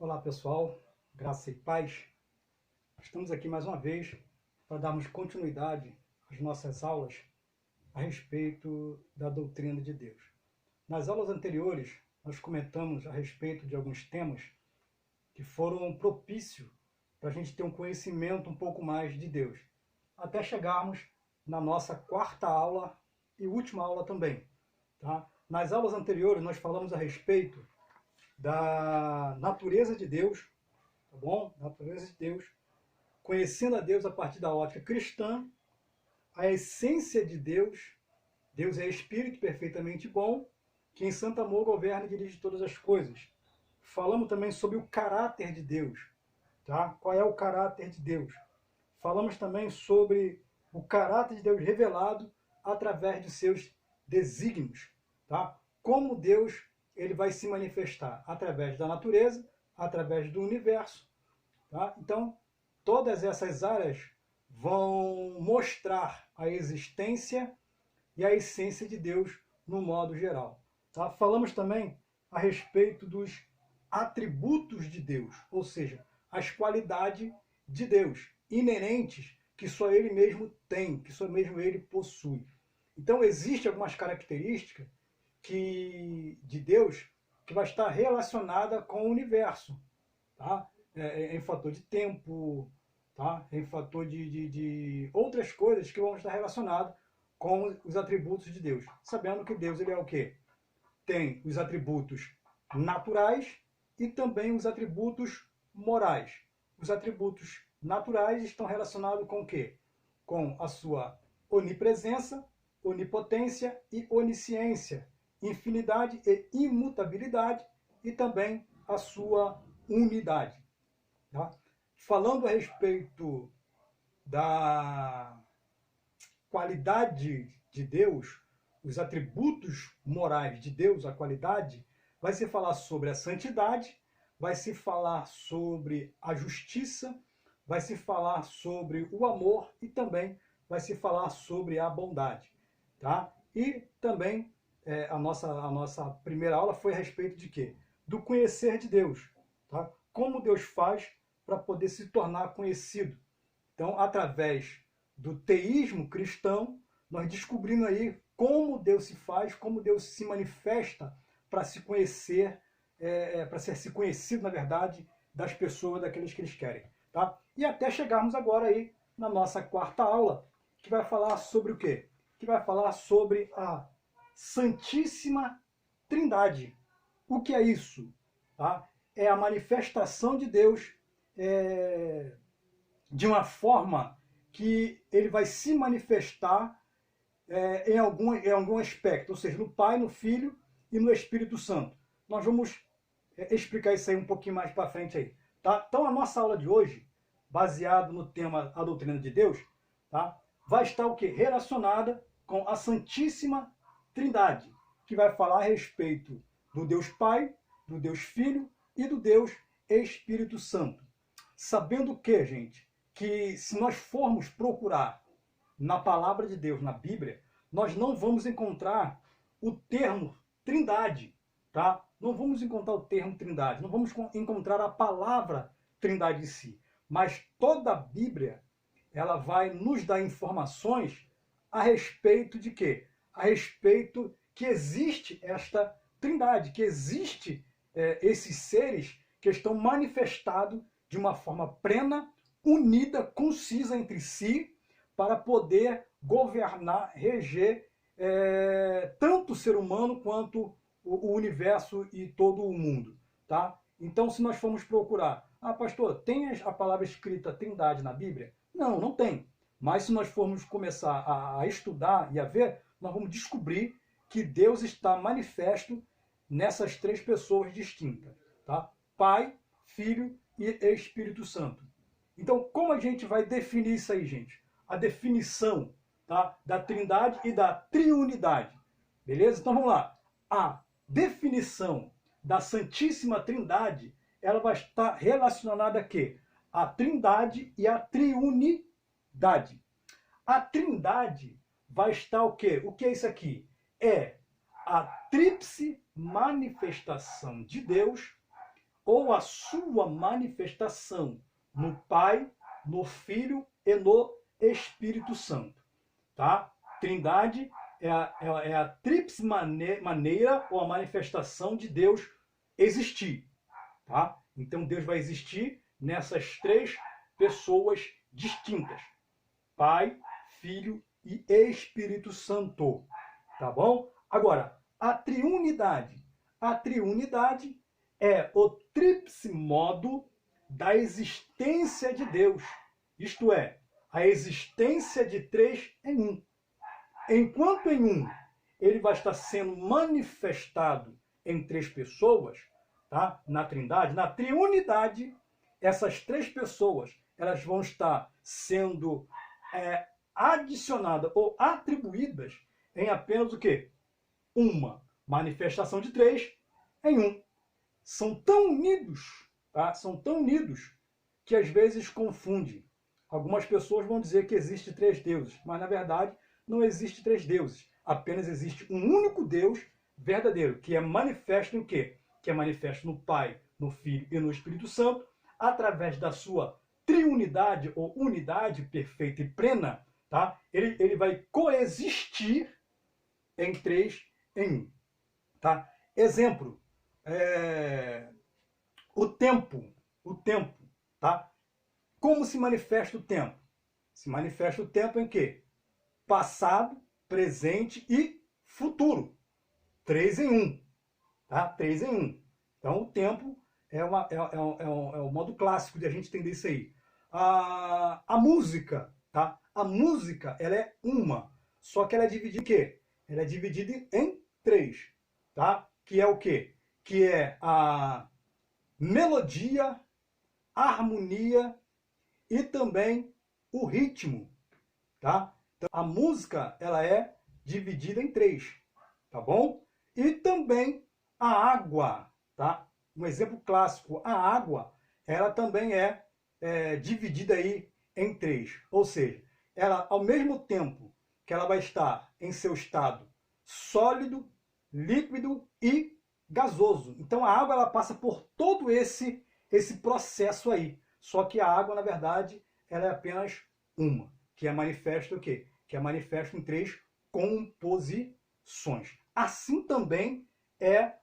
Olá pessoal, graça e paz. Estamos aqui mais uma vez para darmos continuidade às nossas aulas a respeito da doutrina de Deus. Nas aulas anteriores, nós comentamos a respeito de alguns temas que foram propícios para a gente ter um conhecimento um pouco mais de Deus, até chegarmos na nossa quarta aula e última aula também. Tá? Nas aulas anteriores, nós falamos a respeito da natureza de Deus, tá bom? Natureza de Deus, conhecendo a Deus a partir da ótica cristã, a essência de Deus. Deus é espírito perfeitamente bom, que em santo amor governa e dirige todas as coisas. Falamos também sobre o caráter de Deus, tá? Qual é o caráter de Deus? Falamos também sobre o caráter de Deus revelado através de seus desígnios, tá? Como Deus ele vai se manifestar através da natureza, através do universo, tá? Então, todas essas áreas vão mostrar a existência e a essência de Deus no modo geral. Tá? Falamos também a respeito dos atributos de Deus, ou seja, as qualidades de Deus inerentes que só Ele mesmo tem, que só mesmo Ele possui. Então, existem algumas características de Deus que vai estar relacionada com o universo, tá? Em fator de tempo, tá? Em fator de outras coisas que vão estar relacionadas com os atributos de Deus. Sabendo que Deus ele é o quê? Tem os atributos naturais e também os atributos morais. Os atributos naturais estão relacionados com o quê? Com a sua onipresença, onipotência e onisciência, infinidade e imutabilidade e também a sua unidade. Tá? Falando a respeito da qualidade de Deus, os atributos morais de Deus, a qualidade, vai se falar sobre a santidade, vai se falar sobre a justiça, vai se falar sobre o amor e também vai se falar sobre a bondade. Tá? E também a nossa primeira aula foi a respeito de quê? Do conhecer de Deus. Tá? Como Deus faz para poder se tornar conhecido. Então, através do teísmo cristão, nós descobrimos aí como Deus se faz, como Deus se manifesta para se conhecer, para ser se conhecido, na verdade, das pessoas, daqueles que eles querem. Tá? E até chegarmos agora aí na nossa quarta aula, que vai falar sobre o quê? Que vai falar sobre a Santíssima Trindade. O que é isso? Tá? É a manifestação de Deus de uma forma que ele vai se manifestar em algum aspecto, ou seja, no Pai, no Filho e no Espírito Santo. Nós vamos explicar isso aí um pouquinho mais para frente aí. Tá? Então a nossa aula de hoje, baseado no tema A Doutrina de Deus, tá? Vai estar o quê? Relacionada com a Santíssima Trindade, que vai falar a respeito do Deus Pai, do Deus Filho e do Deus Espírito Santo. Sabendo o que, gente? Que se nós formos procurar na palavra de Deus, na Bíblia, nós não vamos encontrar o termo Trindade, tá? Não vamos encontrar o termo Trindade, não vamos encontrar a palavra Trindade em si, mas toda a Bíblia, ela vai nos dar informações a respeito de quê? A respeito que existe esta Trindade, que existe esses seres que estão manifestados de uma forma plena, unida, concisa entre si, para poder governar, reger tanto o ser humano quanto o universo e todo o mundo. Tá? Então, se nós formos procurar, pastor, tem a palavra escrita Trindade na Bíblia? Não, não tem. Mas se nós formos começar a estudar e a ver, nós vamos descobrir que Deus está manifesto nessas três pessoas distintas. Tá? Pai, Filho e Espírito Santo. Então, como a gente vai definir isso aí, gente? A definição, tá, da Trindade e da Triunidade. Beleza? Então vamos lá. A definição da Santíssima Trindade, ela vai estar relacionada a quê? A Trindade e a Triunidade. A Trindade vai estar o quê? O que é isso aqui? É a tríplice manifestação de Deus ou a sua manifestação no Pai, no Filho e no Espírito Santo. Tá? Trindade é a tríplice maneira ou a manifestação de Deus existir. Tá? Então Deus vai existir nessas três pessoas distintas: Pai, Filho e Espírito Santo. Tá bom? Agora, a triunidade. A triunidade é o tríplice modo da existência de Deus. Isto é, a existência de três em um. Enquanto em um ele vai estar sendo manifestado em três pessoas, tá? Na Trindade, na triunidade, essas três pessoas elas vão estar sendo adicionadas ou atribuídas em apenas o quê? Uma manifestação de três em um. São tão unidos, tá? São tão unidos que às vezes confunde. Algumas pessoas vão dizer que existe três deuses, mas na verdade não existe três deuses. Apenas existe um único Deus verdadeiro, que é manifesto em quê? Que é manifesto no Pai, no Filho e no Espírito Santo, através da sua triunidade ou unidade perfeita e plena, tá? Ele vai coexistir em três em um. Tá? Exemplo, o tempo, tá? Como se manifesta o tempo? Se manifesta o tempo em quê? Passado, presente e futuro. 3 em 1. Tá? 3 em 1. Então, o tempo é o modo clássico de a gente entender isso aí. A música, tá? A música, ela é uma. Só que ela é dividida em quê? Ela é dividida em 3. Tá? Que é o quê? Que é a melodia, a harmonia e também o ritmo. Tá? Então, a música, ela é dividida em 3, tá bom? E também a água, tá? Um exemplo clássico, a água, ela também é dividida aí em 3. Ou seja, ela, ao mesmo tempo que ela vai estar em seu estado sólido, líquido e gasoso. Então a água ela passa por todo esse processo aí. Só que a água, na verdade, ela é apenas uma, que é manifesto o quê? Que é manifesto em 3 composições. Assim também é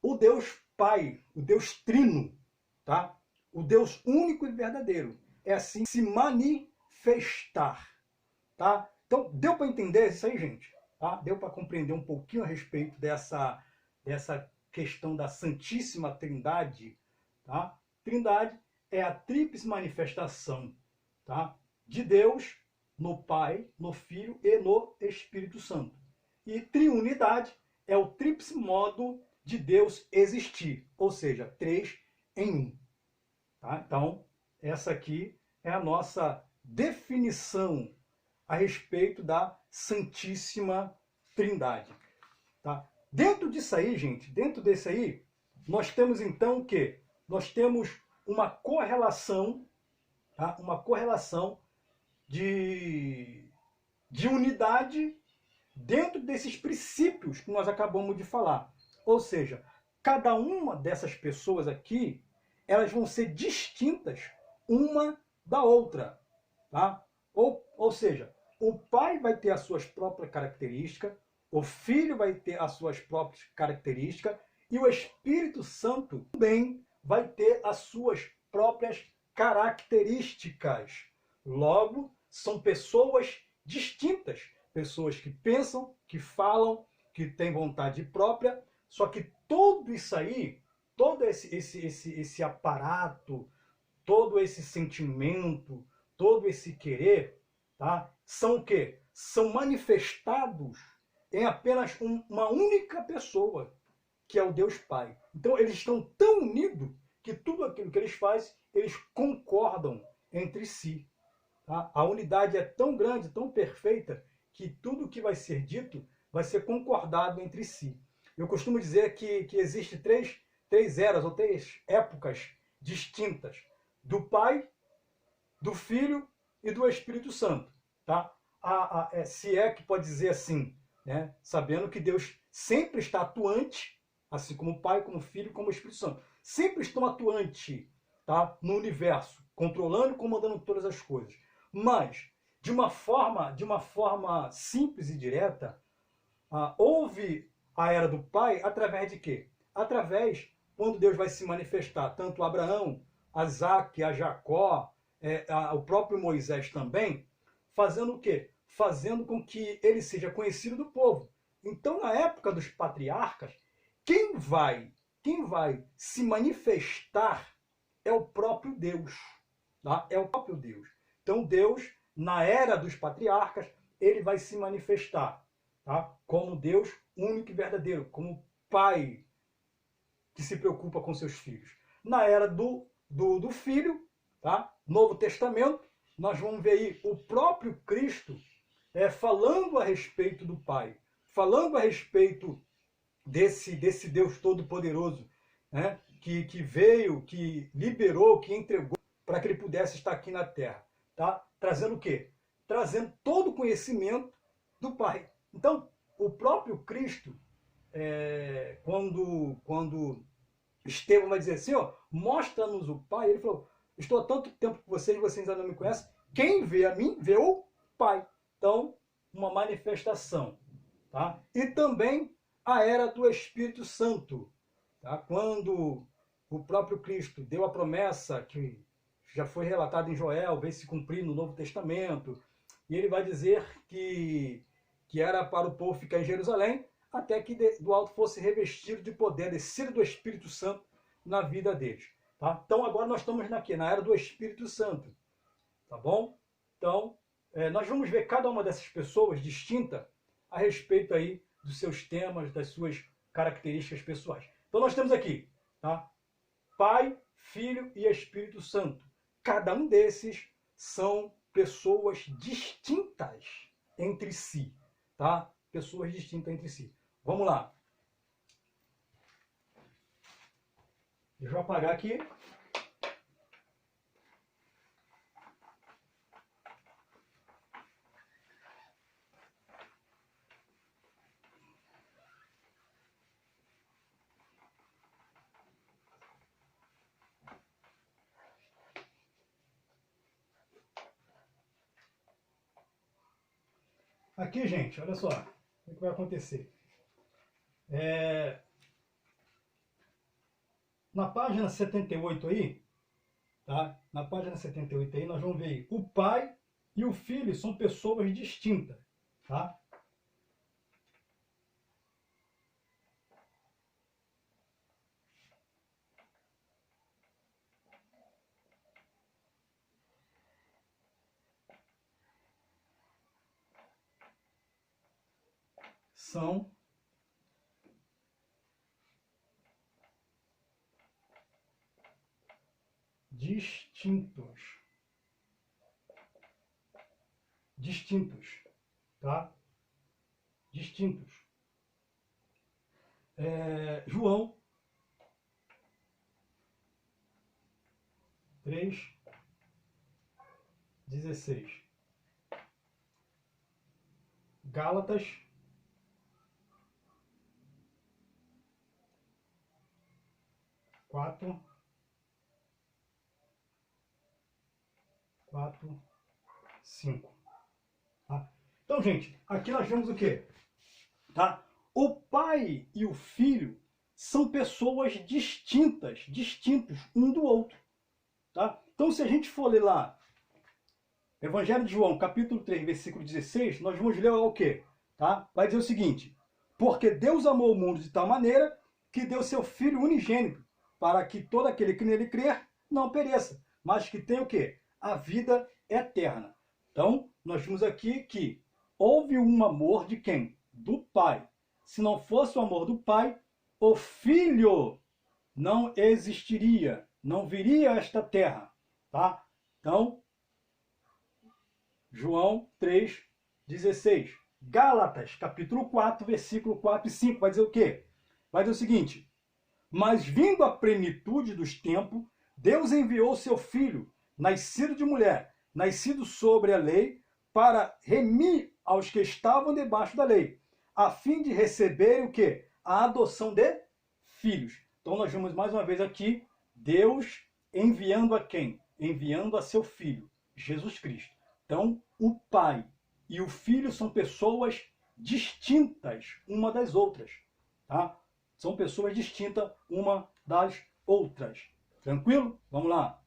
o Deus Pai, o Deus Trino, tá? O Deus único e verdadeiro. É assim se manifestar, tá? Então, deu para entender isso aí, gente? Tá? Deu para compreender um pouquinho a respeito dessa questão da Santíssima Trindade, tá? Trindade é a tríplice manifestação, tá? De Deus no Pai, no Filho e no Espírito Santo. E triunidade é o tríplice modo de Deus existir, ou seja, 3 em 1. Tá? Então, essa aqui é a nossa definição a respeito da Santíssima Trindade. Tá? Dentro disso aí, gente, dentro desse aí, nós temos então o quê? Nós temos uma correlação, tá? Uma correlação de unidade dentro desses princípios que nós acabamos de falar. Ou seja, cada uma dessas pessoas aqui, elas vão ser distintas uma da outra. Tá? Ou seja, o Pai vai ter as suas próprias características, o Filho vai ter as suas próprias características e o Espírito Santo também vai ter as suas próprias características. Logo, são pessoas distintas, pessoas que pensam, que falam, que têm vontade própria, só que tudo isso aí, todo esse aparato, todo esse sentimento, todo esse querer, tá? São o quê? São manifestados em apenas uma única pessoa, que é o Deus Pai. Então eles estão tão unidos que tudo aquilo que eles fazem, eles concordam entre si. Tá? A unidade é tão grande, tão perfeita, que tudo que vai ser dito vai ser concordado entre si. Eu costumo dizer que existe três eras ou 3 épocas distintas: do Pai, do Filho e do Espírito Santo. Tá? Se é que pode dizer assim, né? Sabendo que Deus sempre está atuante, assim como o Pai, como o Filho, como o Espírito Santo. sempre estão atuantes, tá, no universo, controlando e comandando todas as coisas. Mas, de uma forma simples e direta, houve a era do Pai através de quê? Através, quando Deus vai se manifestar, tanto a Abraão, a Isaac, a Jacó, o próprio Moisés também, fazendo o quê? Fazendo com que ele seja conhecido do povo. Então, na época dos patriarcas, quem vai se manifestar é o próprio Deus. Tá? É o próprio Deus. Então, Deus, na era dos patriarcas, ele vai se manifestar, tá? Como Deus único e verdadeiro, como Pai que se preocupa com seus filhos. Na era do Filho, tá? Novo Testamento, nós vamos ver aí o próprio Cristo falando a respeito do Pai, falando a respeito desse Deus Todo-Poderoso, né? que veio, que liberou, que entregou para que ele pudesse estar aqui na Terra. Tá? Trazendo o quê? Trazendo todo o conhecimento do Pai. Então, o próprio Cristo, quando Estevão vai dizer assim, ó, mostra-nos o Pai, ele falou, estou há tanto tempo com vocês ainda não me conhecem, quem vê a mim, vê o Pai. Então, uma manifestação. Tá? E também a era do Espírito Santo. Tá? Quando o próprio Cristo deu a promessa que já foi relatada em Joel, veio se cumprir no Novo Testamento, e ele vai dizer que era para o povo ficar em Jerusalém, até que do alto fosse revestido de poder, descido do Espírito Santo na vida deles. Tá? Então agora nós estamos na era do Espírito Santo. Tá bom? Então, nós vamos ver cada uma dessas pessoas distinta a respeito aí dos seus temas, das suas características pessoais. Então nós temos aqui, tá? Pai, Filho e Espírito Santo. Cada um desses são pessoas distintas entre si, tá? Pessoas distintas entre si. Vamos lá. Deixa eu apagar aqui. Aqui, gente, olha só o que vai acontecer. Na página 78 aí, tá? Na página 78 aí, nós vamos ver aí, o pai e o filho são pessoas distintas, tá? São distintos, tá? Distintos. João 3:16. Gálatas 4:5. Tá? Então, gente, aqui nós vemos o quê? Tá? O pai e o filho são pessoas distintos um do outro. Tá? Então, se a gente for ler lá, Evangelho de João, capítulo 3, versículo 16, nós vamos ler o quê? Tá? Vai dizer o seguinte: porque Deus amou o mundo de tal maneira que deu seu Filho unigênito, para que todo aquele que nele crer não pereça, mas que tenha o quê? A vida eterna. Então, nós vimos aqui que houve um amor de quem? Do Pai. Se não fosse o amor do Pai, o Filho não existiria, não viria a esta terra. Tá? Então, João 3:16. Gálatas, capítulo 4, versículo 4 e 5, vai dizer o quê? Vai dizer o seguinte: mas vindo a plenitude dos tempos, Deus enviou seu Filho, nascido de mulher, nascido sobre a lei, para remir aos que estavam debaixo da lei, a fim de receberem o quê? A adoção de filhos. Então nós vemos mais uma vez aqui Deus enviando a quem? Enviando a seu Filho, Jesus Cristo. Então o Pai e o Filho são pessoas distintas uma das outras. Tá? São pessoas distintas uma das outras. Tranquilo? Vamos lá.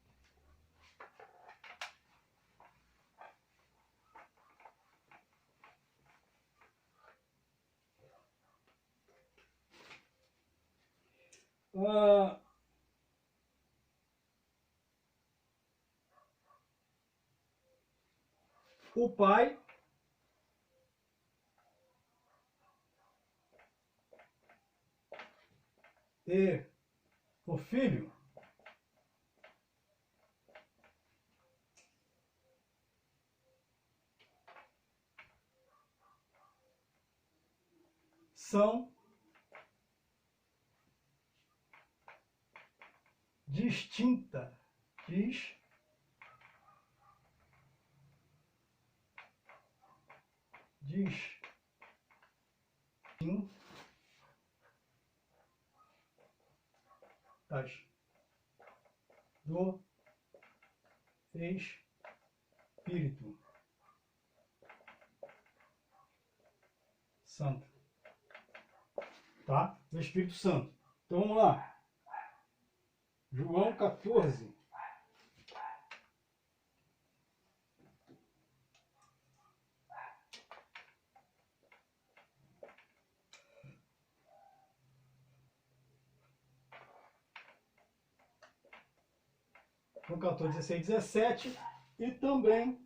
O Pai e o Filho são distintas do Espírito Santo. Tá? Do Espírito Santo. Então vamos lá. João 14. João 14, 16, 17 e também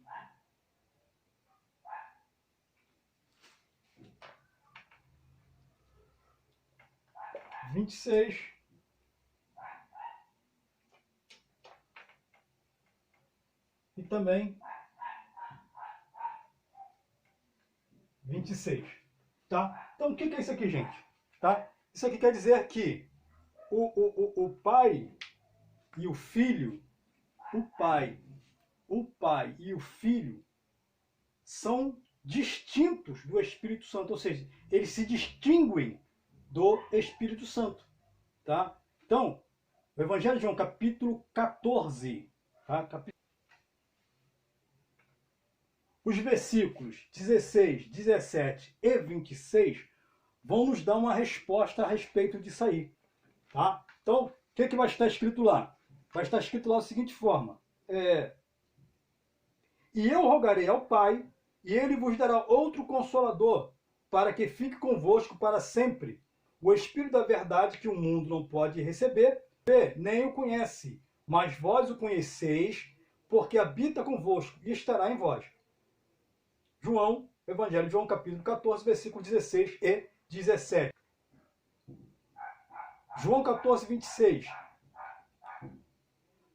vinte e seis e também 26. Tá? Então o que é isso aqui, gente? Tá? Isso aqui quer dizer que o Pai e o Filho, o Pai e o Filho são distintos do Espírito Santo, ou seja, eles se distinguem do Espírito Santo. Tá? Então, o Evangelho de João, capítulo 14, tá? Os versículos 16, 17 e 26 vão nos dar uma resposta a respeito disso aí. Tá? Então, o que vai estar escrito lá? Vai estar escrito lá da seguinte forma. E eu rogarei ao Pai, e ele vos dará outro Consolador, para que fique convosco para sempre. O Espírito da verdade que o mundo não pode receber, nem o conhece, mas vós o conheceis, porque habita convosco e estará em vós. João, Evangelho de João, capítulo 14, versículos 16 e 17. João 14, 26.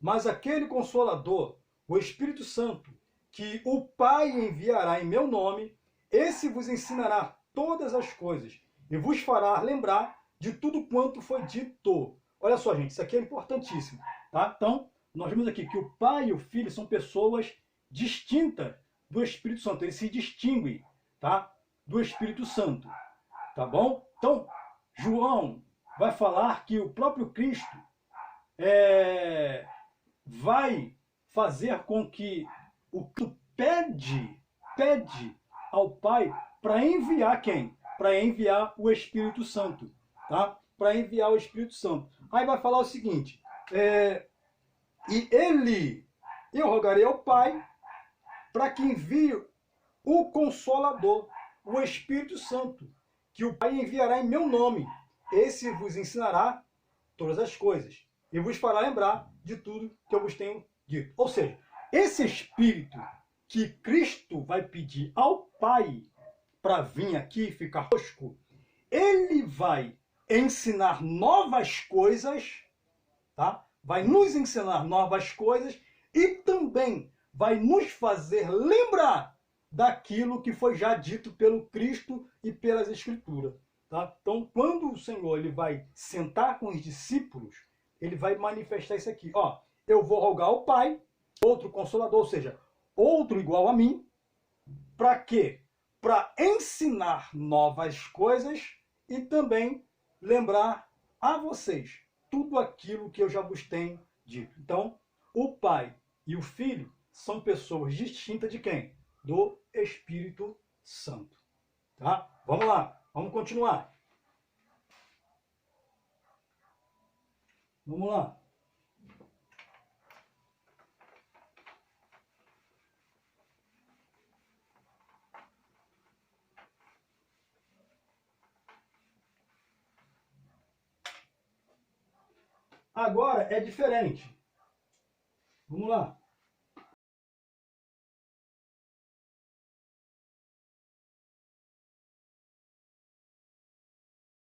Mas aquele Consolador, o Espírito Santo, que o Pai enviará em meu nome, esse vos ensinará todas as coisas e vos fará lembrar de tudo quanto foi dito. Olha só, gente, isso aqui é importantíssimo. Tá? Então, nós vemos aqui que o Pai e o Filho são pessoas distintas do Espírito Santo. Eles se distinguem, tá? Do Espírito Santo. Tá bom? Então, João vai falar que o próprio Cristo vai fazer com que o Cristo pede ao Pai para enviar quem? Para enviar o Espírito Santo. Tá? Para enviar o Espírito Santo. Aí vai falar o seguinte, eu rogarei ao Pai para que envie o Consolador, o Espírito Santo, que o Pai enviará em meu nome. Esse vos ensinará todas as coisas e vos fará lembrar de tudo que eu vos tenho dito. Ou seja, esse Espírito que Cristo vai pedir ao Pai para vir aqui e ficar conosco, ele vai ensinar novas coisas, tá? Vai nos ensinar novas coisas e também vai nos fazer lembrar daquilo que foi já dito pelo Cristo e pelas Escrituras. Tá? Então, quando o Senhor ele vai sentar com os discípulos, ele vai manifestar isso aqui. Ó, eu vou rogar ao Pai, outro Consolador, ou seja, outro igual a mim, para quê? Para ensinar novas coisas e também lembrar a vocês tudo aquilo que eu já vos tenho dito. Então, o Pai e o Filho são pessoas distintas de quem? Do Espírito Santo. Tá? Vamos lá, vamos continuar. Vamos lá. Agora é diferente. Vamos lá.